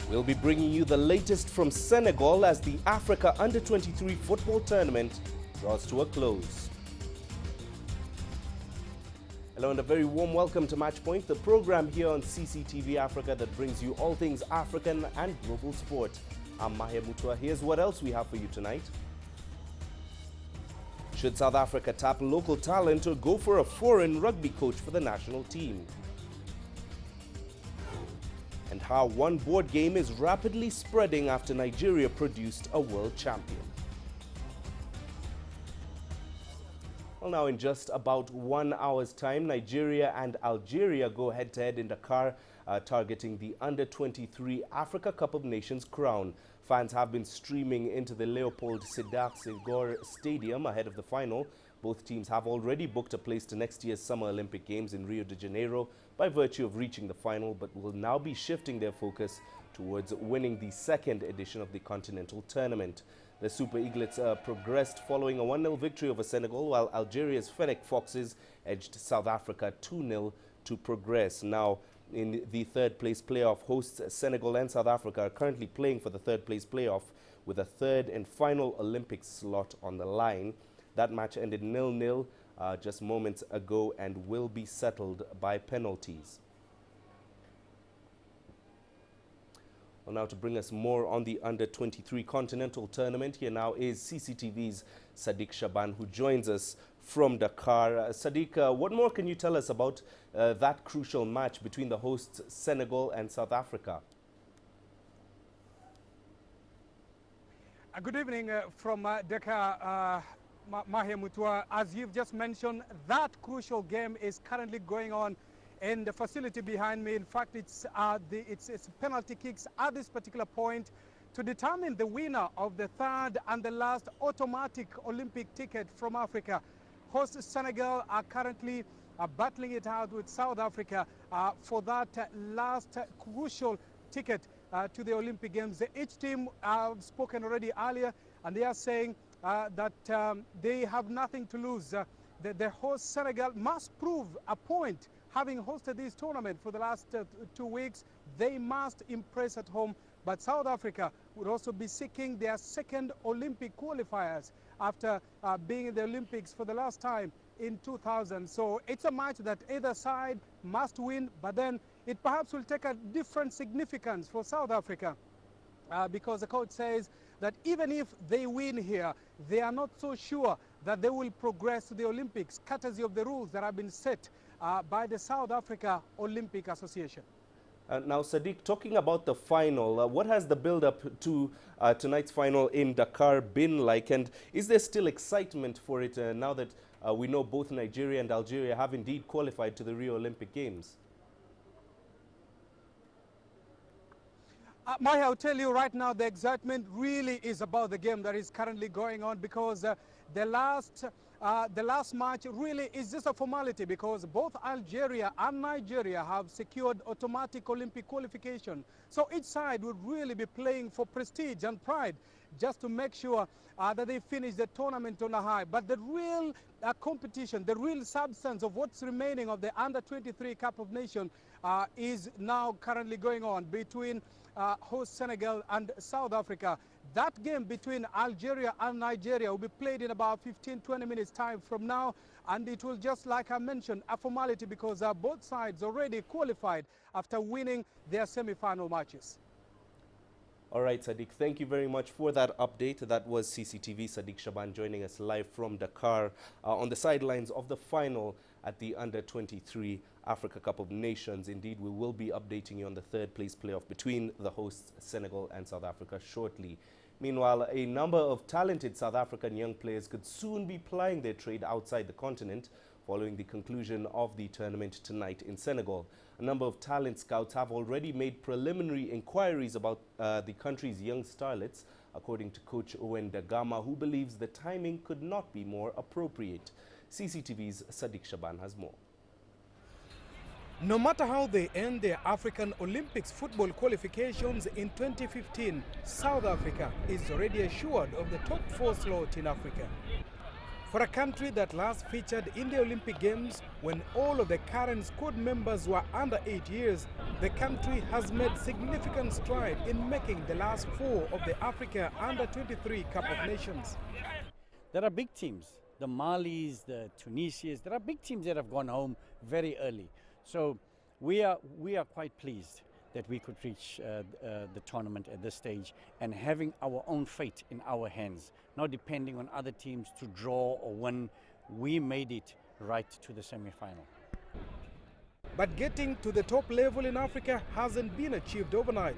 We'll be bringing you the latest from Senegal as the Africa Under-23 football tournament draws to a close. Hello and a very warm welcome to Matchpoint, the program here on CCTV Africa that brings you all things African and global sport. I'm Mahia Mutua. Here's what else we have for you tonight. Should South Africa tap local talent or go for a foreign rugby coach for the national team? And how one board game is rapidly spreading after Nigeria produced a world champion. Well, now in just about 1 hour's time, Nigeria and Algeria go head-to-head in Dakar, targeting the Under-23 Africa Cup of Nations crown. Fans have been streaming into the Leopold Sédar Senghor Stadium ahead of the final. Both teams have already booked a place to next year's Summer Olympic Games in Rio de Janeiro by virtue of reaching the final, but will now be shifting their focus towards winning the second edition of the continental tournament. The Super Eaglets progressed following a 1-0 victory over Senegal, while Algeria's Fennec Foxes edged South Africa 2-0 to progress. Now, in the third place playoff, hosts Senegal and South Africa are currently playing for the third place playoff with a third and final Olympic slot on the line. That match ended 0-0 just moments ago and will be settled by penalties. Well, now to bring us more on the Under-23 Continental Tournament, here now is CCTV's Sadiq Shaban, who joins us from Dakar. Sadiq, what more can you tell us about that crucial match between the hosts Senegal and South Africa? Good evening from Dakar. Mahia Mutua, as you've just mentioned, that crucial game is currently going on in the facility behind me. In fact, it's penalty kicks at this particular point to determine the winner of the third and the last automatic Olympic ticket from Africa. Hosts Senegal are currently battling it out with South Africa for that last crucial ticket to the Olympic Games. Each team have spoken already earlier, and they are saying that they have nothing to lose. The host Senegal must prove a point. Having hosted this tournament for the last 2 weeks, they must impress at home. But South Africa would also be seeking their second Olympic qualifiers after being in the Olympics for the last time in 2000. So it's a match that either side must win, but then it perhaps will take a different significance for South Africa because the coach says that even if they win here, they are not so sure that they will progress to the Olympics, courtesy of the rules that have been set by the South Africa Olympic Association. Now, Sadiq, talking about the final, what has the build-up to tonight's final in Dakar been like? And is there still excitement for it now that we know both Nigeria and Algeria have indeed qualified to the Rio Olympic Games? Maya, I'll tell you right now, the excitement really is about the game that is currently going on, because the last match really is just a formality, because both Algeria and Nigeria have secured automatic Olympic qualification. So each side would really be playing for prestige and pride just to make sure that they finish the tournament on a high. But the real competition, the real substance of what's remaining of the Under-23 Cup of Nations is now currently going on between host Senegal and South Africa. That game between Algeria and Nigeria will be played in about 15-20 minutes time from now, and it will, just like I mentioned, a formality, because both sides already qualified after winning their semi-final matches. All right, Sadiq, thank you very much for that update. That was CCTV Sadiq Shaban joining us live from Dakar on the sidelines of the final at the Under-23 Africa Cup of Nations. Indeed, we will be updating you on the third place playoff between the hosts Senegal and South Africa shortly. Meanwhile, a number of talented South African young players could soon be plying their trade outside the continent following the conclusion of the tournament tonight in Senegal. A number of talent scouts have already made preliminary inquiries about the country's young starlets, according to coach Owen Dagama, who believes the timing could not be more appropriate. CCTV's Sadiq Shaban has more. No matter how they end their African Olympics football qualifications in 2015, South Africa is already assured of the top 4 slot in Africa. For a country that last featured in the Olympic Games when all of the current squad members were under 8 years, the country has made significant strides in making the last 4 of the Africa Under-23 Cup of Nations. There are big teams, the Malis, the Tunisias, there are big teams that have gone home very early. So we are quite pleased that we could reach the tournament at this stage and having our own fate in our hands, not depending on other teams to draw or win. We made it right to the semi-final. But getting to the top level in Africa hasn't been achieved overnight.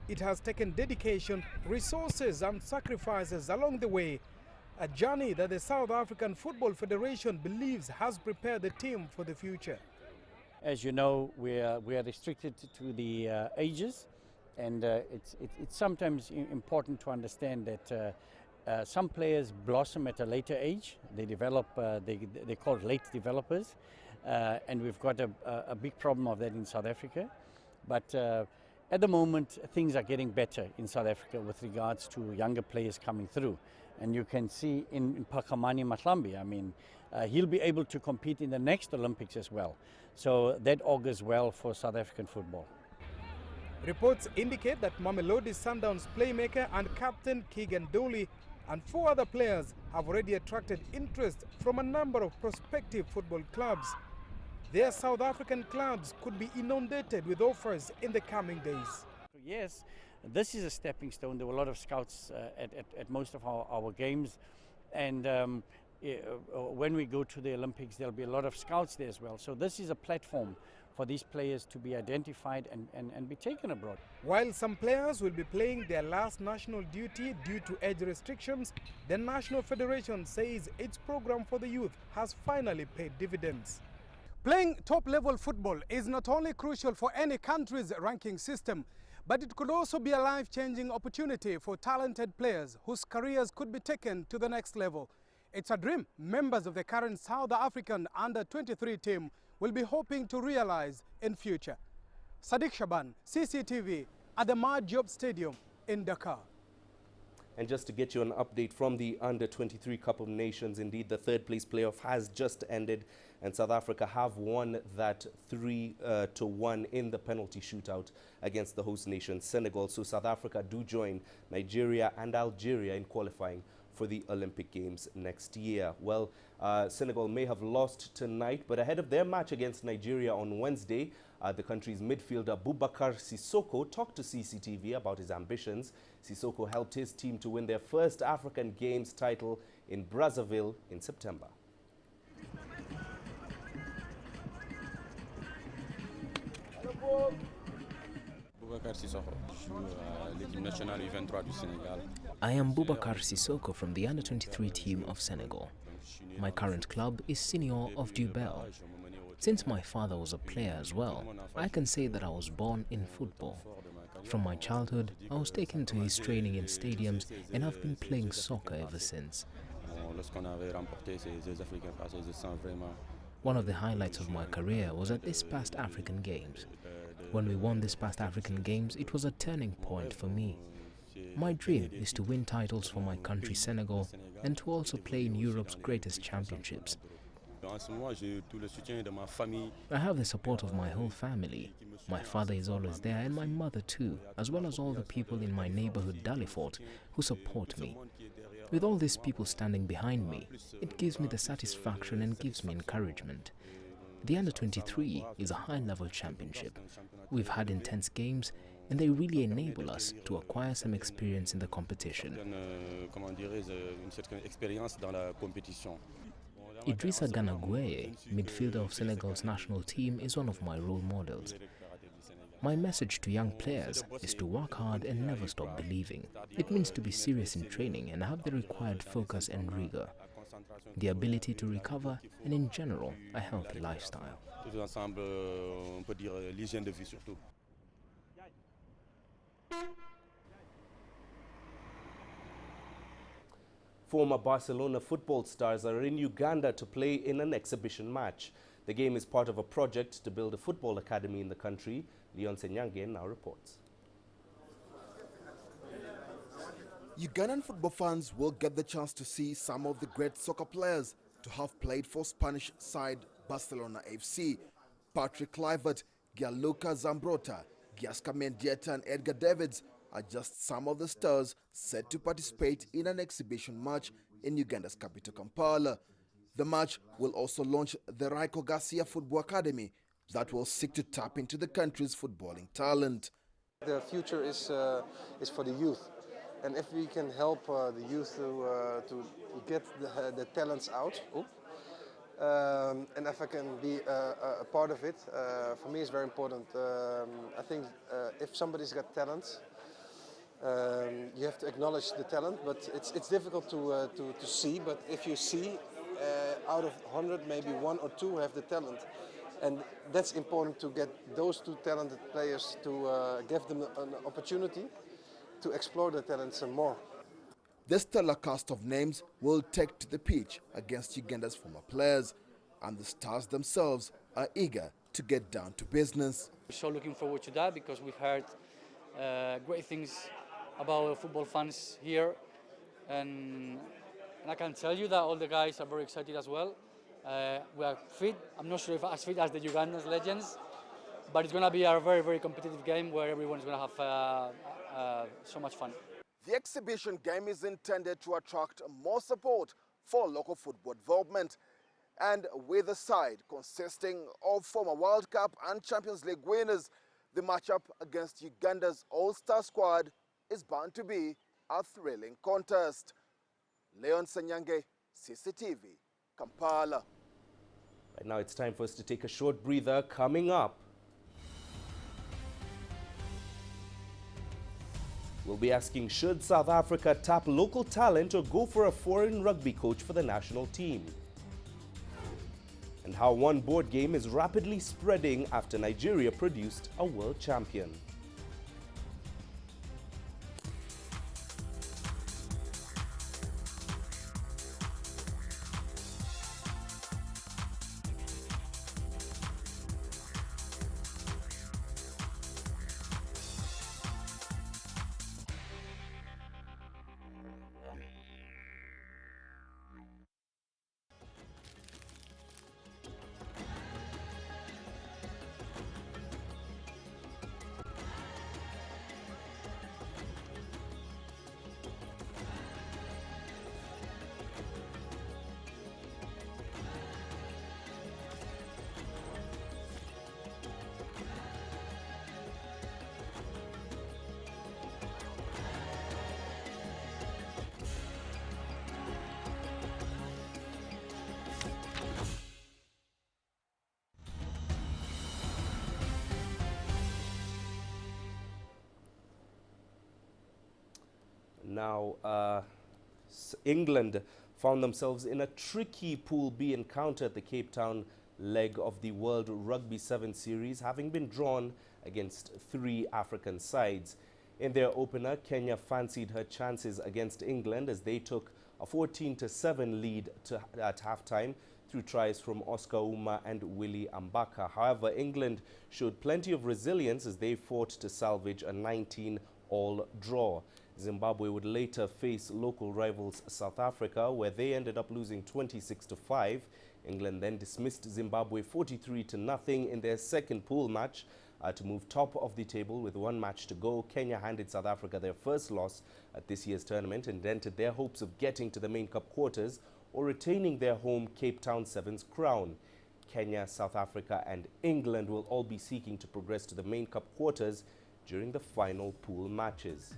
It has taken dedication, resources and sacrifices along the way, a journey that the South African Football Federation believes has prepared the team for the future. As you know, we are restricted to the ages, and it's sometimes important to understand that some players blossom at a later age. They develop, they're called late developers, and we've got a big problem of that in South Africa. But at the moment, things are getting better in South Africa with regards to younger players coming through. And you can see in Pakamani Matlambi, I mean, he'll be able to compete in the next Olympics as well. So that augurs well for South African football. Reports indicate that Mamelodi Sundowns playmaker and captain Keegan Dooley and 4 other players have already attracted interest from a number of prospective football clubs. Their South African clubs could be inundated with offers in the coming days. Yes, this is a stepping stone. There were a lot of scouts at most of our games, and when we go to the Olympics, there'll be a lot of scouts there as well. So this is a platform for these players to be identified and be taken abroad. While some players will be playing their last national duty due to age restrictions, the National Federation says its program for the youth has finally paid dividends. Playing top-level football is not only crucial for any country's ranking system, but it could also be a life-changing opportunity for talented players whose careers could be taken to the next level. It's a dream members of the current South African Under-23 team will be hoping to realize in future. Sadiq Shaban, CCTV, at the Mad Job Stadium in Dakar. And just to get you an update from the Under-23 Cup of Nations, indeed, the third place playoff has just ended, and South Africa have won that 3-1 in the penalty shootout against the host nation, Senegal. So South Africa do join Nigeria and Algeria in qualifying for the Olympic Games next year. Well, Senegal may have lost tonight, but ahead of their match against Nigeria on Wednesday, the country's midfielder Boubacar Sissoko talked to CCTV about his ambitions. Sissoko helped his team to win their first African Games title in Brazzaville in September. I am Boubacar Sissoko from the Under-23 team of Senegal. My current club is Senior of Dubel. Since my father was a player as well, I can say that I was born in football. From my childhood, I was taken to his training in stadiums and I've been playing soccer ever since. One of the highlights of my career was at this past African Games. When we won this past African Games, it was a turning point for me. My dream is to win titles for my country Senegal and to also play in Europe's greatest championships. I have the support of my whole family. My father is always there and my mother too, as well as all the people in my neighborhood Dalifort who support me. With all these people standing behind me, it gives me the satisfaction and gives me encouragement. The Under-23 is a high-level championship. We've had intense games and they really enable us to acquire some experience in the competition. Idrissa Gana Gueye, midfielder of Senegal's national team, is one of my role models. My message to young players is to work hard and never stop believing. It means to be serious in training and have the required focus and rigor, the ability to recover, and in general, a healthy lifestyle. Former Barcelona football stars are in Uganda to play in an exhibition match. The game is part of a project to build a football academy in the country. Leon Senyange now reports. Ugandan football fans will get the chance to see some of the great soccer players to have played for Spanish side Barcelona FC. Patrick Kluivert, Gianluca Zambrotta, Giaska Mendieta and Edgar Davids are just some of the stars set to participate in an exhibition match in Uganda's capital Kampala. The match will also launch the Raiko Garcia Football Academy that will seek to tap into the country's footballing talent. The future is for the youth, and if we can help the youth to get the talents out, and if I can be a part of it, for me it's very important. I think if somebody's got talent, you have to acknowledge the talent, but it's difficult to see. But if you see, out of 100, maybe 1 or 2 have the talent. And that's important to get those 2 talented players to give them an opportunity to explore their talents some more. The stellar cast of names will take to the pitch against Uganda's former players, and the stars themselves are eager to get down to business. We're so looking forward to that because we've heard great things about football fans here, and I can tell you that all the guys are very excited as well. We are fit. I'm not sure if as fit as the Ugandan legends, but it's going to be a very, very competitive game where everyone's going to have so much fun. The exhibition game is intended to attract more support for local football development, and with a side consisting of former World Cup and Champions League winners, the matchup against Uganda's all-star squad is bound to be a thrilling contest. Leon Sanyange, CCTV, Kampala. Right now it's time for us to take a short breather. Coming up, we'll be asking, should South Africa tap local talent or go for a foreign rugby coach for the national team? And how one board game is rapidly spreading after Nigeria produced a world champion. Now, England found themselves in a tricky Pool B encounter at the Cape Town leg of the World Rugby 7 Series, having been drawn against 3 African sides. In their opener, Kenya fancied her chances against England as they took a 14-7 lead at halftime through tries from Oscar Uma and Willie Ambaka. However, England showed plenty of resilience as they fought to salvage a 19-all draw. Zimbabwe would later face local rivals South Africa, where they ended up losing 26-5. England then dismissed Zimbabwe 43-0 in their second pool match to move top of the table with 1 match to go. Kenya handed South Africa their first loss at this year's tournament and dented their hopes of getting to the main cup quarters or retaining their home Cape Town Sevens crown. Kenya, South Africa and England will all be seeking to progress to the main cup quarters during the final pool matches.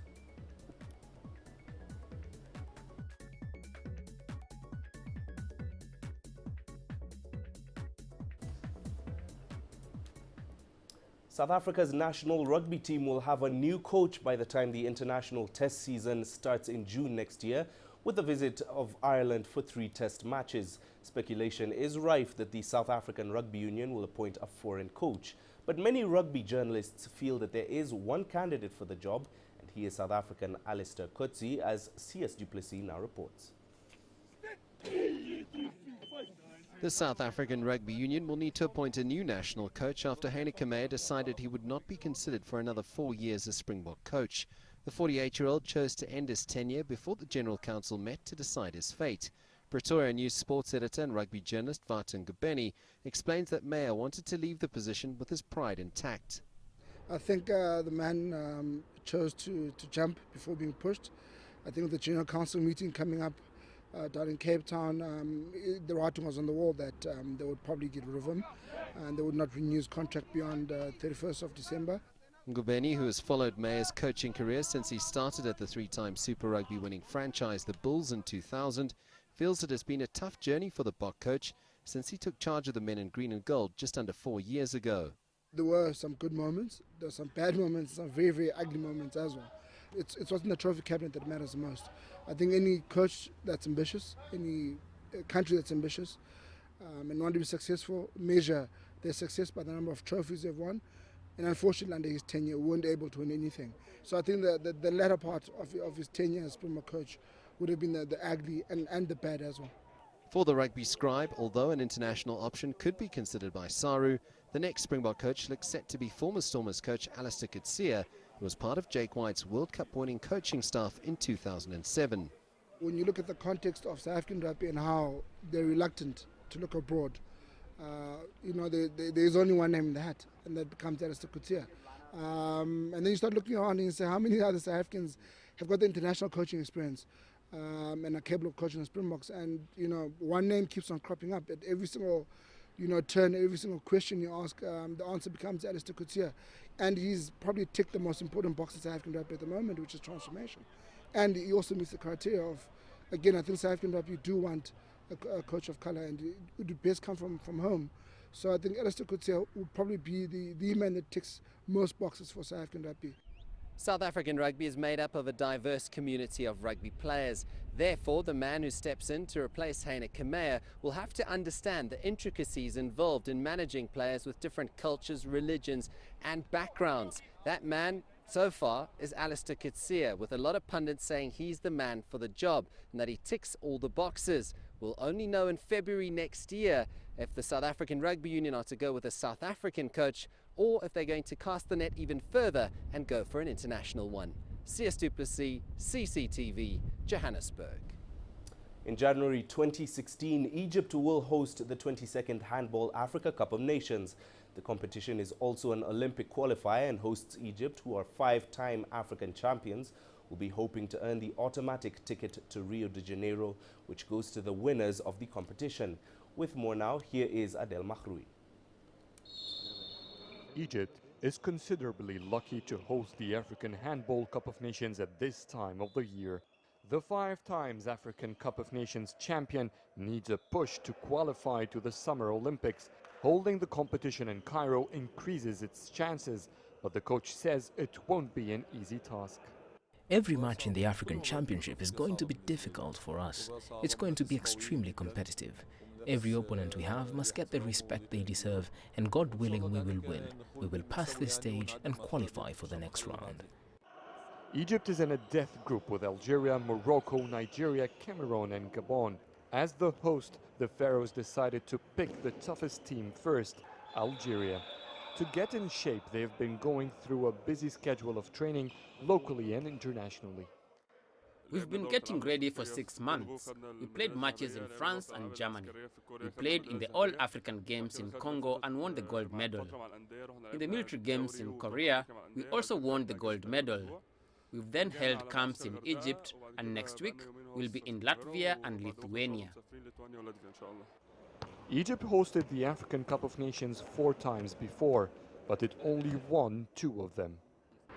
South Africa's national rugby team will have a new coach by the time the international test season starts in June next year, with the visit of Ireland for 3 test matches. Speculation is rife that the South African Rugby Union will appoint a foreign coach. But many rugby journalists feel that there is one candidate for the job, and he is South African Alistair Coetzee, as C.S. du Plessis now reports. The South African Rugby Union will need to appoint a new national coach after Heineke Meyer decided he would not be considered for another 4 years as Springbok coach. The 48-year-old chose to end his tenure before the General Council met to decide his fate. Pretoria News sports editor and rugby journalist Vartan Gubeni explains that Meyer wanted to leave the position with his pride intact. I think the man chose to jump before being pushed. I think with the General Council meeting coming up down in Cape Town, the writing was on the wall that they would probably get rid of him and they would not renew his contract beyond 31st of December. Ngubeni, who has followed Meyer's coaching career since he started at the three-time Super Rugby winning franchise, the Bulls, in 2000, feels it has been a tough journey for the Bok coach since he took charge of the men in green and gold just under 4 years ago. There were some good moments, there were some bad moments, some very, very ugly moments as well. It's what's in the trophy cabinet that matters the most. I think any coach that's ambitious, any country that's ambitious, and want to be successful, measure their success by the number of trophies they've won. And unfortunately, under his tenure, we weren't able to win anything. So I think the latter part of his tenure as Springbok coach would have been the ugly and the bad as well. For the rugby scribe, although an international option could be considered by Saru, the next Springbok coach looks set to be former Stormers coach Alistair Coetzee, who was part of Jake White's World Cup winning coaching staff in 2007. When you look at the context of South African rugby and how they're reluctant to look abroad, there is only one name in the hat, and that becomes Alistair Coetzee. And then you start looking around and you say, how many other South Africans have got the international coaching experience and are capable of coaching the Springboks? And, one name keeps on cropping up at every single, turn, every single question you ask, the answer becomes Alistair Coetzee. And he's probably ticked the most important box in South African rugby at the moment, which is transformation. And he also meets the criteria of, again, I think South African rugby do want a coach of colour, and it would best come from home. So I think Alistair Coetzee would probably be the man that ticks most boxes for South African rugby. South African rugby is made up of a diverse community of rugby players. Therefore, the man who steps in to replace Heine Kameya will have to understand the intricacies involved in managing players with different cultures, religions and backgrounds. That man, so far, is Alistair Coetzee, with a lot of pundits saying he's the man for the job and that he ticks all the boxes. We'll only know in February next year if the South African Rugby Union are to go with a South African coach or if they're going to cast the net even further and go for an international one. CS du Plessis, CCTV, Johannesburg. In January 2016, Egypt will host the 22nd Handball Africa Cup of Nations. The competition is also an Olympic qualifier and hosts Egypt, who are 5-time African champions, will be hoping to earn the automatic ticket to Rio de Janeiro, which goes to the winners of the competition. With more now, here is Adel Mahroui. Egypt is considerably lucky to host the African Handball Cup of Nations at this time of the year. The 5 times African Cup of Nations champion needs a push to qualify to the Summer Olympics. Holding the competition in Cairo increases its chances, but the coach says it won't be an easy task. Every match in the African Championship is going to be difficult for us. It's going to be extremely competitive. Every opponent we have must get the respect they deserve, and God willing, we will win. We will pass this stage and qualify for the next round. Egypt is in a death group with Algeria, Morocco, Nigeria, Cameroon and Gabon. As the host, the Pharaohs decided to pick the toughest team first, Algeria. To get in shape, they've been going through a busy schedule of training locally and internationally. We've been getting ready for 6 months. We played matches in France and Germany. We played in the All-African Games in Congo and won the gold medal. In the military games in Korea, we also won the gold medal. We've then held camps in Egypt, and next week we'll be in Latvia and Lithuania. Egypt hosted the African Cup of Nations 4 times before, but it only won 2 of them.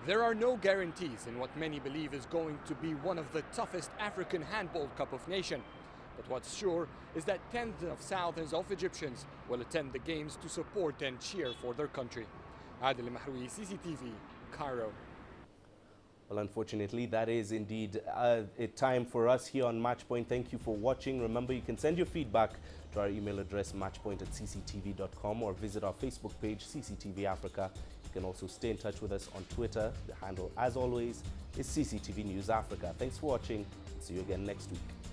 There are no guarantees in what many believe is going to be one of the toughest African Handball Cup of Nations. But what's sure is that tens of thousands of Egyptians will attend the games to support and cheer for their country. Adel Mahroui, CCTV, Cairo. Well, unfortunately, that is indeed a time for us here on Matchpoint. Thank you for watching. Remember, you can send your feedback to our email address, matchpoint@cctv.com, or visit our Facebook page, CCTV Africa. You can also stay in touch with us on Twitter. The handle, as always, is CCTV News Africa. Thanks for watching. See you again next week.